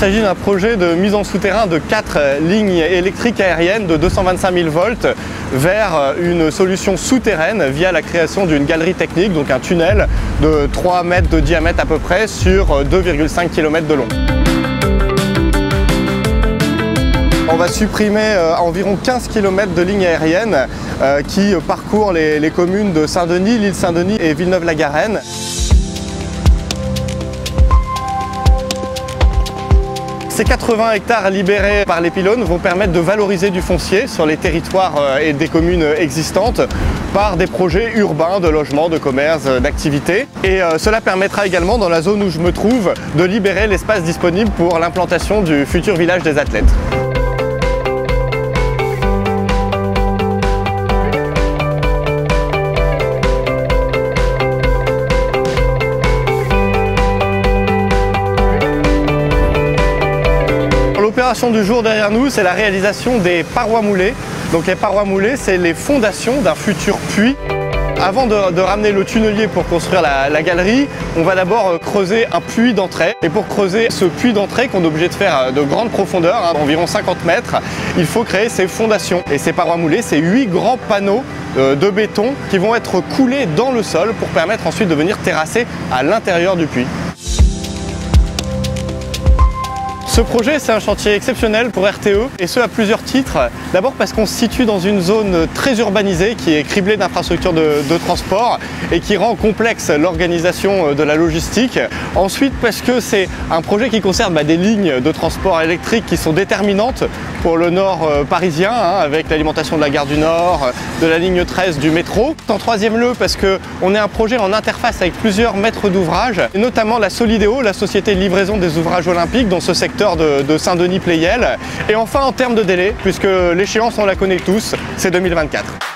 s'agit d'un projet de mise en souterrain de 4 lignes électriques aériennes de 225 000 volts vers une solution souterraine via la création d'une galerie technique, donc un tunnel de 3 mètres de diamètre à peu près sur 2,5 km de long. On va supprimer environ 15 km de lignes aériennes qui parcourent les communes de Saint-Denis, l'île Saint-Denis et Villeneuve-la-Garenne. Ces 80 hectares libérés par les pylônes vont permettre de valoriser du foncier sur les territoires et des communes existantes par des projets urbains de logement, de commerce, d'activités. Et cela permettra également, dans la zone où je me trouve, de libérer l'espace disponible pour l'implantation du futur village des athlètes. L'opération du jour derrière nous, c'est la réalisation des parois moulées. Donc les parois moulées, c'est les fondations d'un futur puits. Avant de ramener le tunnelier pour construire la galerie, on va d'abord creuser un puits d'entrée. Et pour creuser ce puits d'entrée, qu'on est obligé de faire de grande profondeur, environ 50 mètres, il faut créer ces fondations. Et ces parois moulées, c'est 8 grands panneaux de béton qui vont être coulés dans le sol pour permettre ensuite de venir terrasser à l'intérieur du puits. Ce projet, c'est un chantier exceptionnel pour RTE, et ce à plusieurs titres. D'abord parce qu'on se situe dans une zone très urbanisée qui est criblée d'infrastructures de transport et qui rend complexe l'organisation de la logistique. Ensuite parce que c'est un projet qui concerne des lignes de transport électrique qui sont déterminantes pour le nord parisien, avec l'alimentation de la gare du Nord, de la ligne 13 du métro. En troisième lieu parce qu'on est un projet en interface avec plusieurs maîtres d'ouvrage, et notamment la Solidéo, la société de livraison des ouvrages olympiques dans ce secteur de Saint-Denis-Pleyel. Et enfin en termes de délai, puisque l'échéance on la connaît tous, c'est 2024.